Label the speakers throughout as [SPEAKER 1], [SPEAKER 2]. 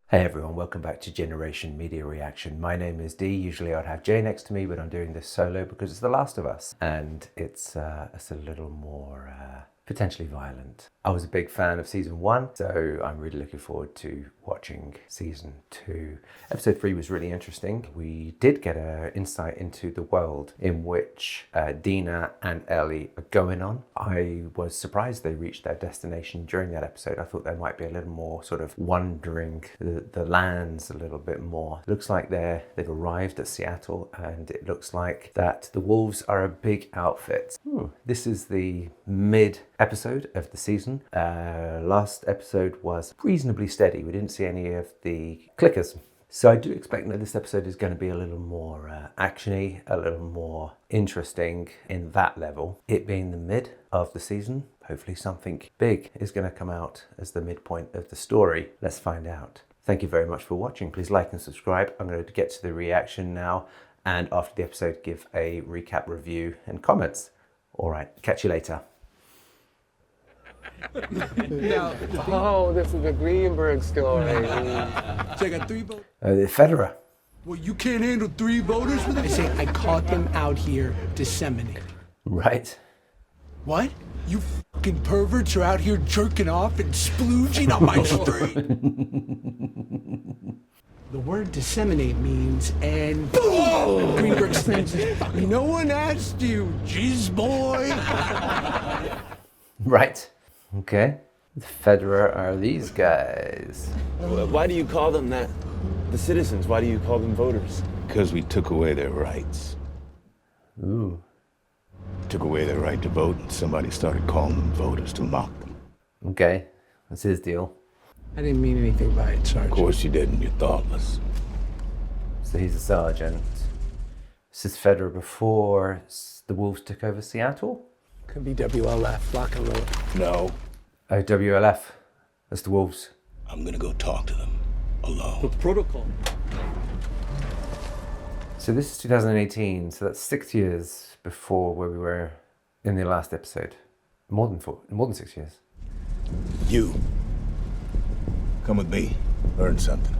[SPEAKER 1] Hey everyone, welcome back to Generation Media Reaction. My name is Dee. Usually I'd have Jay next to me, but I'm doing this solo because it's The Last of Us. And it's a little more potentially violent. I was a big fan of season 1, so I'm really looking forward to watching season 2. Episode 3 was really interesting. We did get an insight into the world in which Dina and Ellie are going on. I was surprised they reached their destination during that episode. I thought there might be a little more sort of wandering the lands a little bit more. Looks like they've arrived at Seattle, and it looks like that the wolves are a big outfit. This is the mid episode of the season. Last episode was reasonably steady. We didn't see any of the clickers. So I do expect that this episode is going to be a little more actiony, a little more interesting in that level. It being the mid of the season, hopefully something big is going to come out as the midpoint of the story. Let's find out. Thank you very much for watching. Please like and subscribe. I'm going to get to the reaction now, and after the episode give a recap, review and comments. All right, catch you later.
[SPEAKER 2] Oh, this is the Greenberg story.
[SPEAKER 3] So I got 3 votes.
[SPEAKER 1] The Federer.
[SPEAKER 3] Well, you can't handle 3 voters with
[SPEAKER 4] I
[SPEAKER 3] it?
[SPEAKER 4] say I caught them out here disseminating.
[SPEAKER 1] Right.
[SPEAKER 3] What? You fucking perverts are out here jerking off and splooging on my street?
[SPEAKER 4] The word disseminate means, and boom! Greenberg slams his fucking.
[SPEAKER 3] No one asked you, jizz boy.
[SPEAKER 1] Right. Okay. The Federer are these guys.
[SPEAKER 5] Why do you call them that? The citizens, why do you call them voters?
[SPEAKER 6] Because we took away their rights.
[SPEAKER 1] Ooh.
[SPEAKER 6] Took away their right to vote, and somebody started calling them voters to mock them.
[SPEAKER 1] Okay. That's his deal.
[SPEAKER 4] I didn't mean anything by it, Sergeant.
[SPEAKER 6] Of course you didn't, you're thoughtless.
[SPEAKER 1] So he's a sergeant. This is Federer before the Wolves took over Seattle?
[SPEAKER 4] Could be WLF, lock and load.
[SPEAKER 6] No,
[SPEAKER 1] Oh, WLF. That's the Wolves.
[SPEAKER 6] I'm gonna go talk to them, alone.
[SPEAKER 5] Protocol.
[SPEAKER 1] So this is 2018, so that's 6 years before where we were in the last episode. More than 6 years.
[SPEAKER 6] You, come with me, learn something.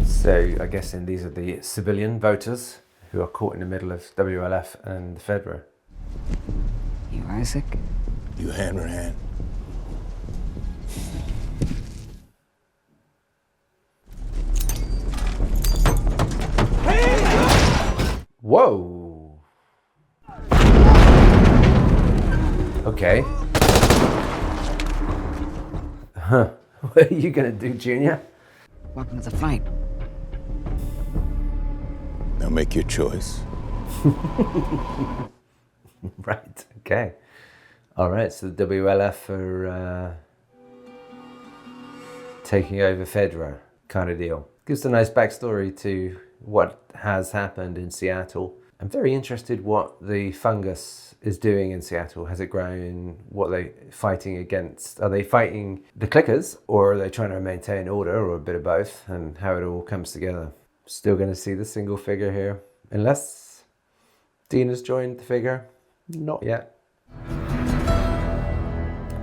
[SPEAKER 1] So I guess these are the civilian voters who are caught in the middle of WLF and the Federer.
[SPEAKER 7] You Isaac?
[SPEAKER 6] You hand her hand.
[SPEAKER 1] Whoa! Okay. Huh. What are you gonna do, Junior?
[SPEAKER 7] Welcome to the fight.
[SPEAKER 6] Now make your choice.
[SPEAKER 1] Right, okay. All right, so the WLF are taking over Federer, kind of deal. Gives a nice backstory to what has happened in Seattle. I'm very interested what the fungus is doing in Seattle. Has it grown? What are they fighting against? Are they fighting the clickers, or are they trying to maintain order, or a bit of both, and how it all comes together? Still going to see the single figure here, unless Dina's joined the figure. Not yet.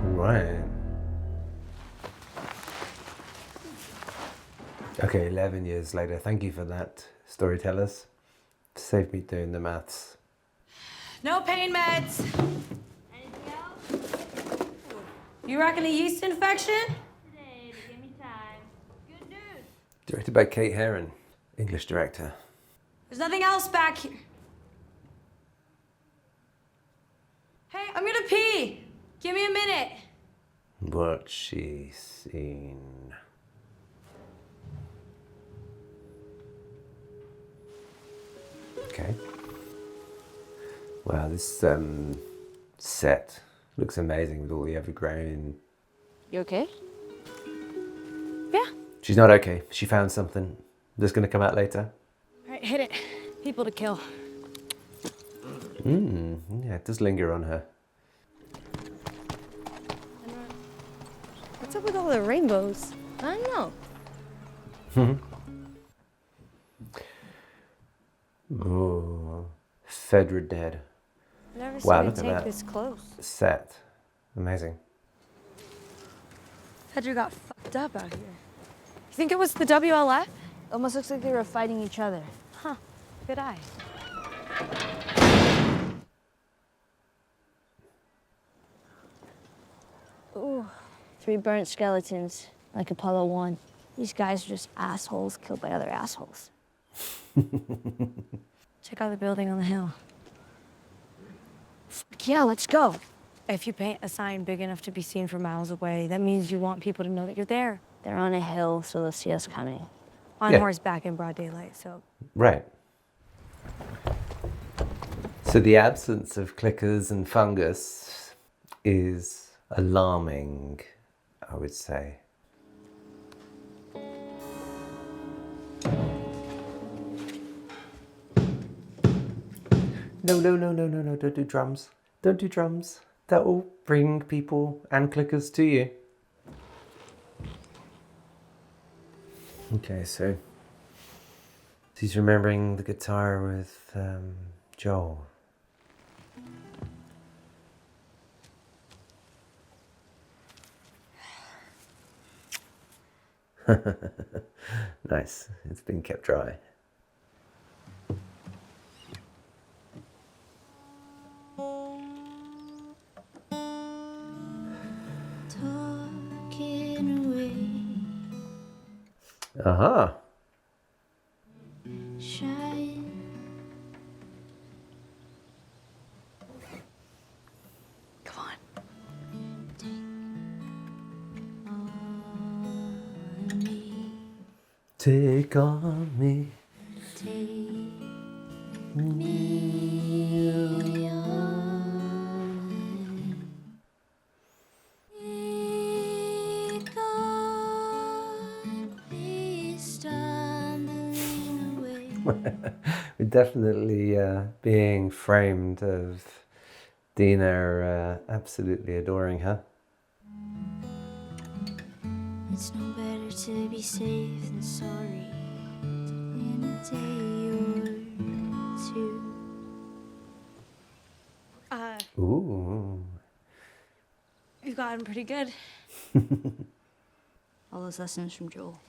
[SPEAKER 1] Right. Okay, 11 years later. Thank you for that, storytellers. Saved me doing the maths.
[SPEAKER 8] No pain meds.
[SPEAKER 9] Anything else?
[SPEAKER 8] You reckon a yeast infection?
[SPEAKER 9] Today, but give me time. Good news.
[SPEAKER 1] Directed by Kate Herron, English director.
[SPEAKER 8] There's nothing else back here. Hey, I'm gonna pee. Give me a minute.
[SPEAKER 1] What she's seen. Okay. Wow, this set looks amazing with all the evergreen.
[SPEAKER 9] You okay? Yeah.
[SPEAKER 1] She's not okay. She found something that's going to come out later.
[SPEAKER 9] All right, hit it. People to kill.
[SPEAKER 1] Yeah, it does linger on her.
[SPEAKER 9] What's up with all the rainbows? I don't know.
[SPEAKER 1] Oh, Federer dead.
[SPEAKER 9] I've never
[SPEAKER 1] Wow,
[SPEAKER 9] seen
[SPEAKER 1] look
[SPEAKER 9] it
[SPEAKER 1] at
[SPEAKER 9] take
[SPEAKER 1] that.
[SPEAKER 9] this close.
[SPEAKER 1] Set. Amazing.
[SPEAKER 8] Pedro got fucked up out here. You think it was the WLF?
[SPEAKER 9] Almost looks like they were fighting each other.
[SPEAKER 8] Huh. Good eye.
[SPEAKER 9] Ooh, 3 burnt skeletons, like Apollo 1. These guys are just assholes killed by other assholes.
[SPEAKER 8] Check out the building on the hill.
[SPEAKER 9] Fuck yeah, let's go.
[SPEAKER 8] If you paint a sign big enough to be seen from miles away, that means you want people to know that you're there.
[SPEAKER 9] They're on a hill, so they'll see us coming.
[SPEAKER 8] On
[SPEAKER 1] Yeah.
[SPEAKER 8] horseback in broad daylight, so...
[SPEAKER 1] Right. So the absence of clickers and fungus is alarming, I would say. No, don't do drums. Don't do drums. That will bring people and clickers to you. Okay, so he's remembering the guitar with Joel. Nice, it's been kept dry. Aha.
[SPEAKER 8] Come on.
[SPEAKER 1] Take on me. We're definitely being framed of Dina absolutely adoring her.
[SPEAKER 9] It's no better to be safe than sorry in a day or two.
[SPEAKER 1] Ooh.
[SPEAKER 8] You've gotten pretty good.
[SPEAKER 9] All those lessons from Joel.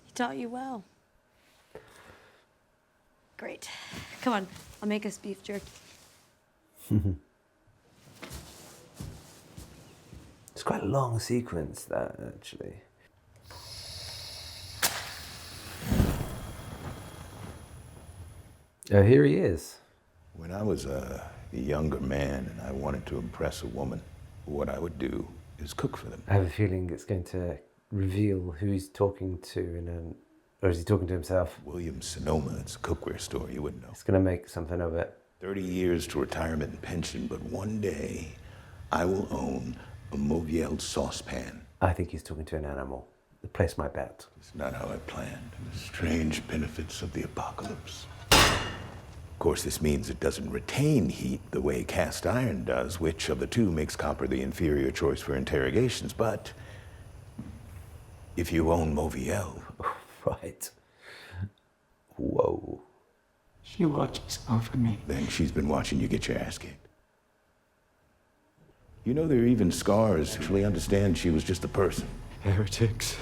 [SPEAKER 8] He taught you well. Great. Come on, I'll make us beef jerky.
[SPEAKER 1] It's quite a long sequence, that, actually. Oh, here he is.
[SPEAKER 6] When I was a younger man and I wanted to impress a woman, what I would do is cook for them.
[SPEAKER 1] I have a feeling it's going to reveal who he's talking to or is he talking to himself?
[SPEAKER 6] Williams Sonoma, it's a cookware store, you wouldn't know.
[SPEAKER 1] It's going to make something of it.
[SPEAKER 6] 30 years to retirement and pension, but one day I will own a Mauviel saucepan.
[SPEAKER 1] I think he's talking to an animal. Place my bet.
[SPEAKER 6] It's not how I planned. The strange benefits of the apocalypse. Of course, this means it doesn't retain heat the way cast iron does, which of the two makes copper the inferior choice for interrogations. But if you own Mauviel...
[SPEAKER 1] Right. Whoa.
[SPEAKER 3] She watches over me.
[SPEAKER 6] Then she's been watching you get your ass kicked. You know, there are even scars who actually understand she was just a person.
[SPEAKER 3] Heretics.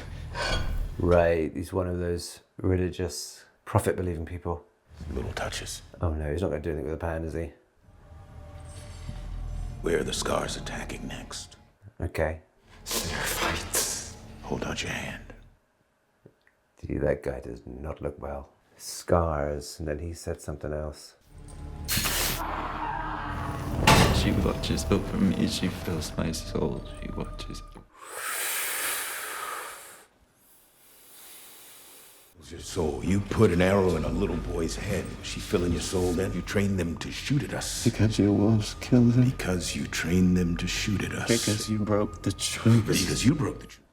[SPEAKER 1] Right, he's one of those religious, prophet-believing people.
[SPEAKER 6] Little touches.
[SPEAKER 1] Oh no, he's not going to do anything with a pan, is he?
[SPEAKER 6] Where are the scars attacking next?
[SPEAKER 1] Okay.
[SPEAKER 3] Their fights.
[SPEAKER 6] Hold out your hand.
[SPEAKER 1] Gee, that guy does not look well. Scars, and then he said something else.
[SPEAKER 10] She watches over me, she fills my soul, she watches.
[SPEAKER 6] Your soul. You put an arrow in a little boy's head. Was she filling your soul then? You trained them to shoot at us.
[SPEAKER 10] Because your wolves killed them.
[SPEAKER 6] Because you trained them to shoot at us.
[SPEAKER 10] Because you broke the truth.
[SPEAKER 6] Because you broke the truth.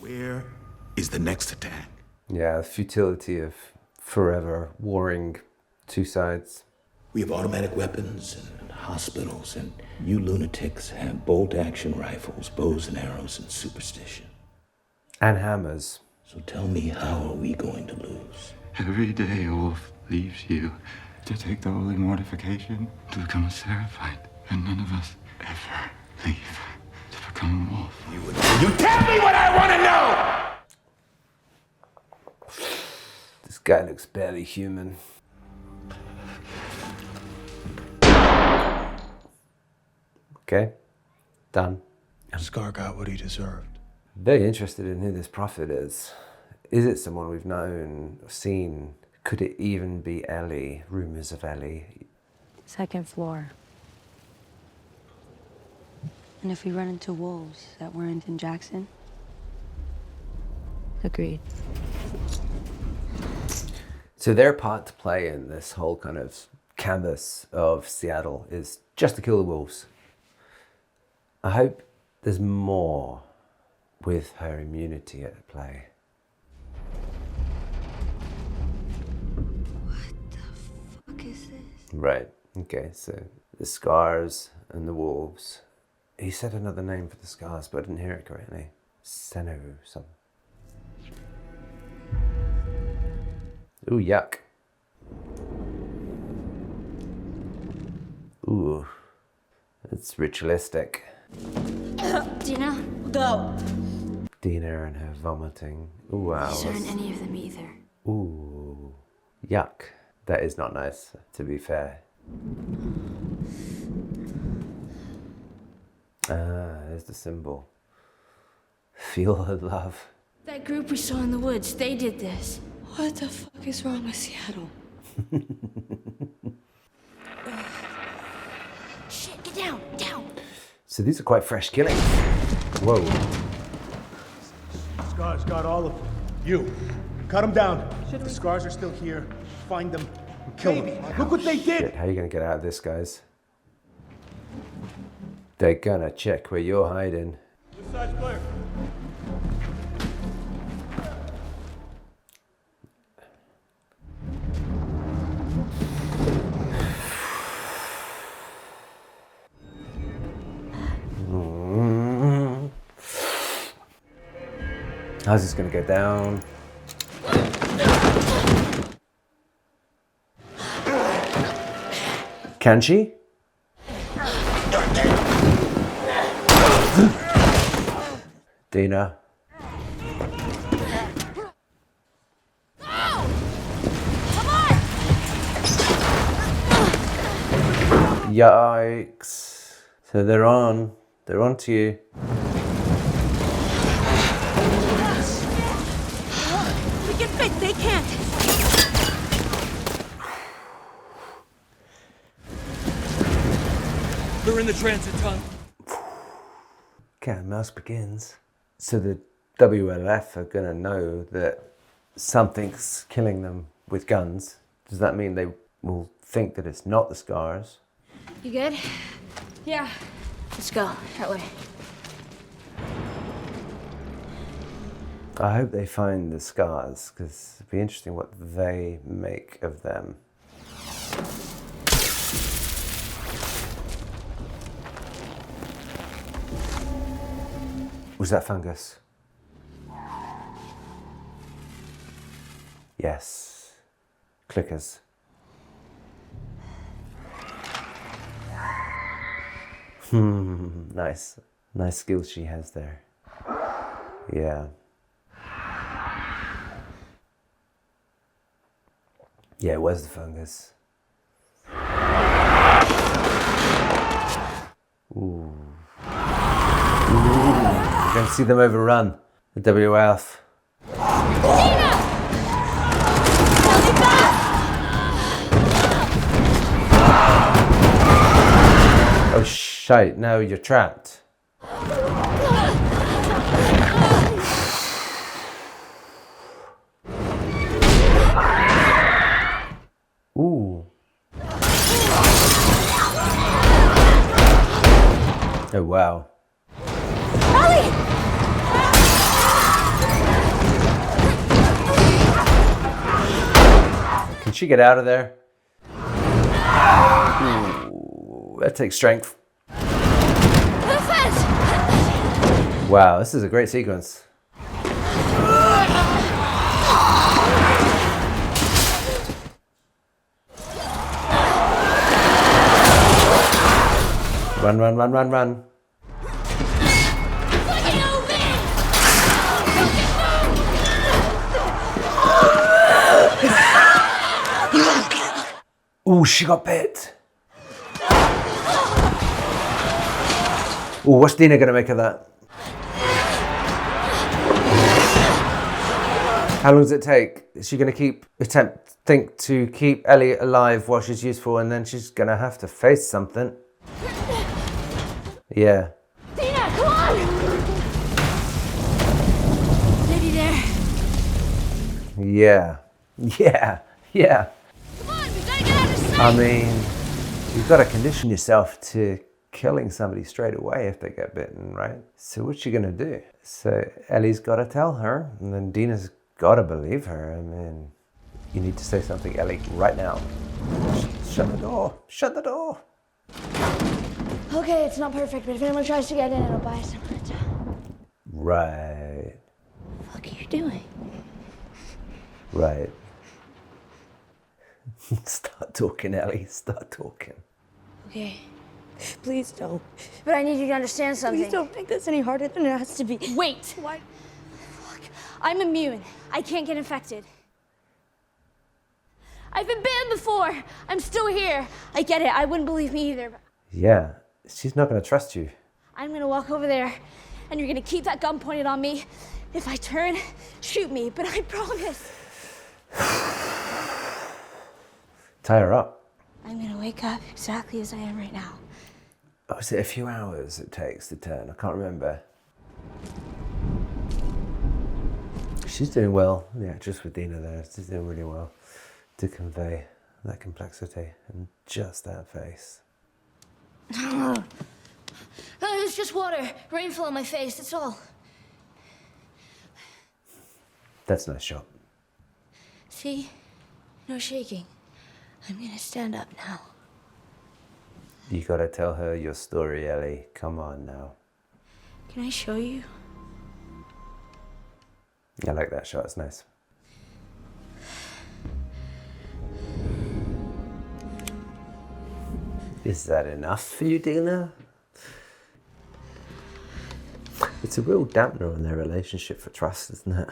[SPEAKER 6] Where is the next attack?
[SPEAKER 1] Yeah, the futility of forever warring two sides.
[SPEAKER 6] We have automatic weapons and hospitals, and you lunatics have bolt-action rifles, bows and arrows, and superstition.
[SPEAKER 1] And hammers.
[SPEAKER 6] So tell me, how are we going to lose?
[SPEAKER 10] Every day a wolf leaves you to take the holy mortification to become a Seraphite, and none of us ever leave to come off.
[SPEAKER 6] You tell me what I want to know!
[SPEAKER 1] This guy looks barely human. Okay, done.
[SPEAKER 3] Scar got what he deserved.
[SPEAKER 1] Very interested in who this prophet is. Is it someone we've known or seen? Could it even be Ellie? Rumors of Ellie.
[SPEAKER 8] Second floor. And if we run into wolves that weren't in Jackson? Agreed.
[SPEAKER 1] So their part to play in this whole kind of canvas of Seattle is just to kill the wolves. I hope there's more with her immunity at play.
[SPEAKER 9] What the fuck is this?
[SPEAKER 1] Right, okay, so the scars and the wolves. He said another name for the scars, but I didn't hear it correctly. Seno something. Ooh, yuck. Ooh, it's ritualistic.
[SPEAKER 9] Dina, go.
[SPEAKER 1] Dina and her vomiting. Ooh, wow.
[SPEAKER 9] These aren't any of them either.
[SPEAKER 1] Ooh, yuck. That is not nice, to be fair. Ah, there's the symbol. Feel her love.
[SPEAKER 9] That group we saw in the woods, they did this. What the fuck is wrong with Seattle? Shit, get down, down.
[SPEAKER 1] So these are quite fresh killings. Whoa.
[SPEAKER 11] Scars got all of them. You. Cut them down. The scars are still here. Find them and kill them. Look what they did!
[SPEAKER 1] Shit, how are you gonna get out of this, guys? They're gonna check where you're hiding.
[SPEAKER 11] This side's clear.
[SPEAKER 1] How's this gonna go down? Can she? Dina. Yikes. So they're on to you.
[SPEAKER 9] We can fix, they can't.
[SPEAKER 3] They're in the transit tunnel.
[SPEAKER 1] Cat and mouse begins. So the WLF are gonna know that something's killing them with guns. Does that mean they will think that it's not the scars?
[SPEAKER 9] You good? Yeah. Let's go, that way.
[SPEAKER 1] I hope they find the scars, because it'd be interesting what they make of them. Was that fungus? Yes. Clickers. Nice. Nice skills she has there. Yeah. Yeah, it was the fungus. Ooh. You're going to see them overrun the WLF. Oh shite, no, you're trapped. Ooh. Oh wow.
[SPEAKER 9] Ellie!
[SPEAKER 1] Can she get out of there? Ooh, that takes strength. Wow, this is a great sequence. Run, run, run, run, run. Ooh, she got bit. Ooh, what's Dina gonna make of that? How long does it take? Is she gonna think to keep Ellie alive while she's useful, and then she's gonna have to face something? Yeah.
[SPEAKER 9] Dina, come on! Maybe there.
[SPEAKER 1] Yeah. Yeah. Yeah.
[SPEAKER 9] Come on, we gotta get out of sight!
[SPEAKER 1] I mean, you've got to condition yourself to killing somebody straight away if they get bitten, right? So what's she gonna do? So Ellie's got to tell her, and then Dina's got to believe her. I mean, you need to say something, Ellie, right now. Shut the door. Shut the door.
[SPEAKER 9] Okay, it's not perfect, but if anyone tries to get in, it'll buy some time.
[SPEAKER 1] Right.
[SPEAKER 9] What are you doing?
[SPEAKER 1] Right. Start talking, Ellie. Start talking.
[SPEAKER 8] Okay. Please don't.
[SPEAKER 9] But I need you to understand something.
[SPEAKER 8] Please don't make this any harder than it has to be.
[SPEAKER 9] Wait.
[SPEAKER 8] Why?
[SPEAKER 9] Look, I'm immune. I can't get infected. I've been bitten before. I'm still here. I get it. I wouldn't believe me either. But
[SPEAKER 1] Yeah. She's not going to trust you.
[SPEAKER 9] I'm gonna walk over there, and you're gonna keep that gun pointed on me. If I turn, shoot me. But I promise.
[SPEAKER 1] Tie her up.
[SPEAKER 9] I'm gonna wake up exactly as I am right now.
[SPEAKER 1] Oh, is it a few hours it takes to turn? I can't remember. She's doing well. Yeah, just with Dina there. She's doing really well to convey that complexity and just that face.
[SPEAKER 9] It's just water. Rainfall on my face, that's all.
[SPEAKER 1] That's a nice shot.
[SPEAKER 9] See? No shaking. I'm gonna stand up now.
[SPEAKER 1] You gotta tell her your story, Ellie. Come on now.
[SPEAKER 9] Can I show you?
[SPEAKER 1] I like that shot. It's nice. Is that enough for you, Dina? It's a real dampener on their relationship for trust, isn't it?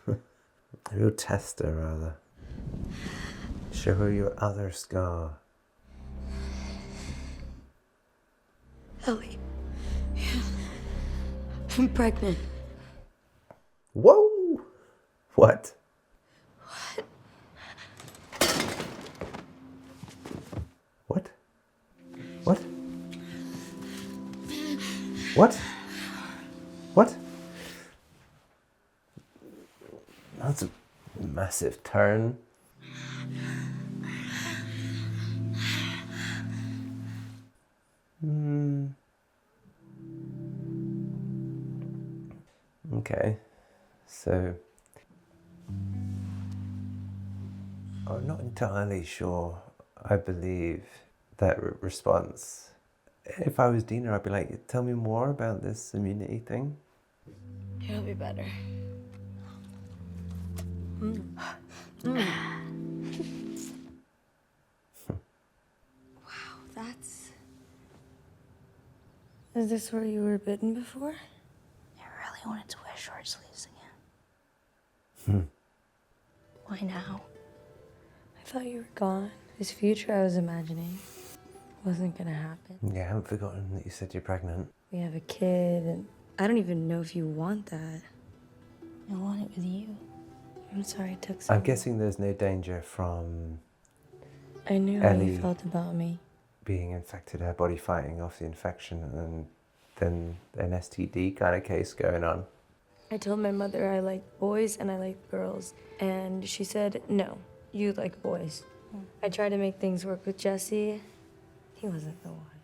[SPEAKER 1] A real tester, rather. Show her your other scar.
[SPEAKER 8] Ellie. I'm pregnant.
[SPEAKER 1] Whoa! What? What? What? What? What? That's a massive turn. Okay, so I'm not entirely sure I believe that response. If I was Dina, I'd be like, tell me more about this immunity thing.
[SPEAKER 8] It'll be better. Wow, that's... Is this where you were bitten before?
[SPEAKER 9] I really wanted to wear short sleeves again. Why now?
[SPEAKER 8] I thought you were gone. This future I was imagining wasn't gonna happen.
[SPEAKER 1] Yeah, I haven't forgotten that you said you're pregnant.
[SPEAKER 8] We have a kid, and I don't even know if you want that.
[SPEAKER 9] I want it with you.
[SPEAKER 8] I'm sorry it took so
[SPEAKER 1] I'm
[SPEAKER 8] long.
[SPEAKER 1] guessing there's no danger from
[SPEAKER 8] I knew how
[SPEAKER 1] Ellie
[SPEAKER 8] you felt about me.
[SPEAKER 1] being infected, her body fighting off the infection, and then an STD kind of case going on.
[SPEAKER 8] I told my mother I liked boys and I liked girls, and she said, no, you like boys. I tried to make things work with Jesse. He wasn't the one.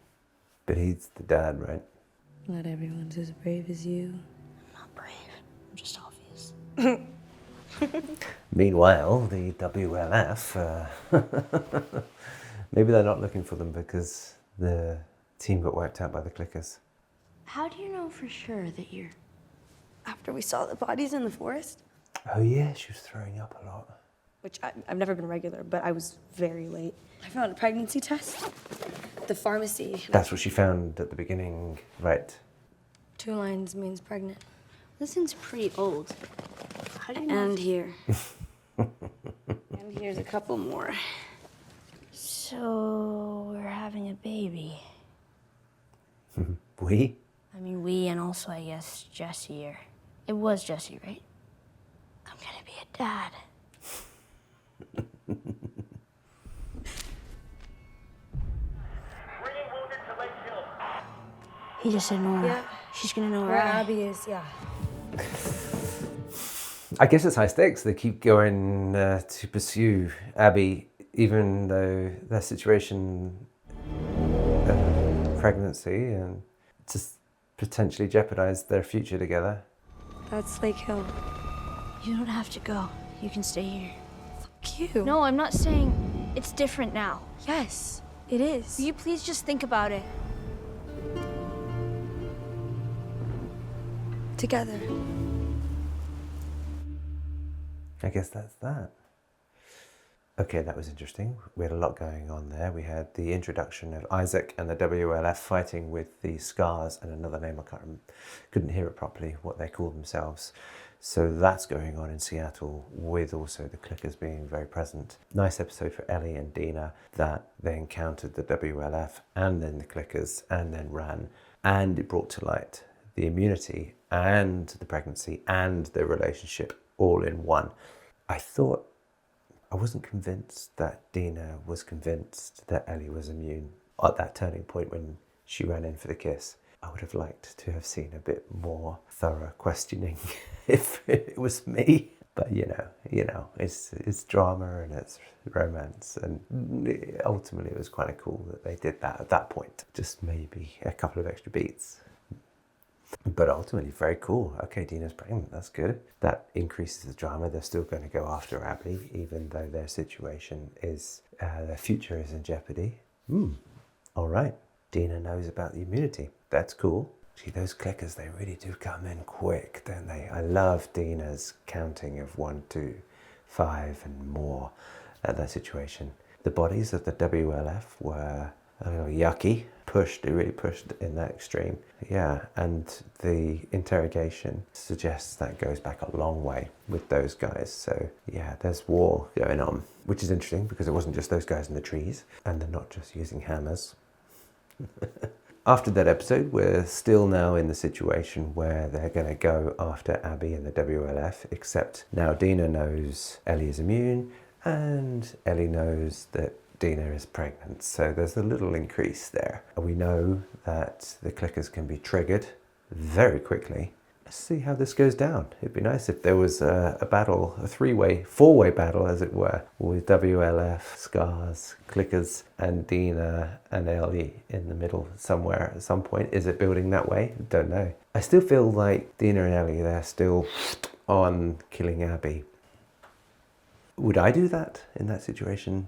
[SPEAKER 1] But he's the dad, right?
[SPEAKER 8] Not everyone's as brave as you.
[SPEAKER 9] I'm not brave. I'm just obvious.
[SPEAKER 1] Meanwhile, the WLF, maybe they're not looking for them because the team got wiped out by the clickers.
[SPEAKER 9] How do you know for sure that you're...
[SPEAKER 8] After we saw the bodies in the forest,
[SPEAKER 1] Oh yeah, she was throwing up a lot.
[SPEAKER 8] which I've never been regular, but I was very late. I found a pregnancy test at the pharmacy.
[SPEAKER 1] That's what she found at the beginning, right?
[SPEAKER 8] 2 lines means pregnant.
[SPEAKER 9] This thing's pretty old. How do you know?
[SPEAKER 8] And here. And here's a couple more. So
[SPEAKER 9] So we're having a baby.
[SPEAKER 1] We?
[SPEAKER 9] I mean, we and also, I guess, Jesse. Or it was Jesse, right? I'm gonna be a dad. He just said no.
[SPEAKER 8] Yeah.
[SPEAKER 9] She's gonna know
[SPEAKER 8] Where Abby is, yeah.
[SPEAKER 1] I guess it's high stakes. They keep going to pursue Abby, even though their situation, pregnancy, and just potentially jeopardize their future together.
[SPEAKER 8] That's Lake Hill.
[SPEAKER 9] You don't have to go. You can stay here.
[SPEAKER 8] Fuck you.
[SPEAKER 9] No, I'm not saying it's different now.
[SPEAKER 8] Yes, it is.
[SPEAKER 9] Will you please just think about it?
[SPEAKER 8] Together.
[SPEAKER 1] I guess that's that. Okay, that was interesting. We had a lot going on there. We had the introduction of Isaac and the WLF fighting with the Scars and another name I couldn't hear it properly, what they call themselves. So that's going on in Seattle, with also the Clickers being very present. Nice episode for Ellie and Dina, that they encountered the WLF and then the Clickers and then ran, and it brought to light the immunity and the pregnancy and the relationship all in one. I wasn't convinced that Dina was convinced that Ellie was immune at that turning point when she ran in for the kiss. I would have liked to have seen a bit more thorough questioning if it was me. But you know, it's drama and it's romance, and ultimately it was quite cool that they did that at that point. Just maybe a couple of extra beats. But ultimately, very cool. Okay, Dina's pregnant, that's good. That increases the drama. They're still going to go after Abby, even though their situation is, their future is in jeopardy. All right. Dina knows about the immunity. That's cool. See, those clickers, they really do come in quick, don't they? I love Dina's counting of 1, 2, 5 and more at that situation. The bodies of the WLF were a little yucky, it really pushed in that extreme. Yeah, and the interrogation suggests that goes back a long way with those guys. So yeah, there's war going on, which is interesting because it wasn't just those guys in the trees, and they're not just using hammers. After that episode, we're still now in the situation where they're going to go after Abby and the WLF, except now Dina knows Ellie is immune, and Ellie knows that Dina is pregnant, so there's a little increase there. We know that the clickers can be triggered very quickly. Let's see how this goes down. It'd be nice if there was a battle, a four-way battle as it were, with WLF, Scars, clickers and Dina and Ellie in the middle somewhere at some point. Is it building that way? Don't know. I still feel like Dina and Ellie, they're still on killing Abby. Would I do that in that situation?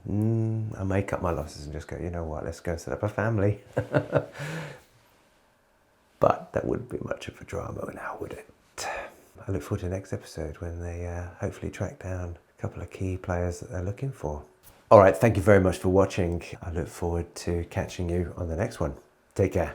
[SPEAKER 1] I may cut my losses and just go, you know what, let's go set up a family. But that wouldn't be much of a drama now, would it? I look forward to the next episode when they hopefully track down a couple of key players that they're looking for. All right, thank you very much for watching. I look forward to catching you on the next one. Take care.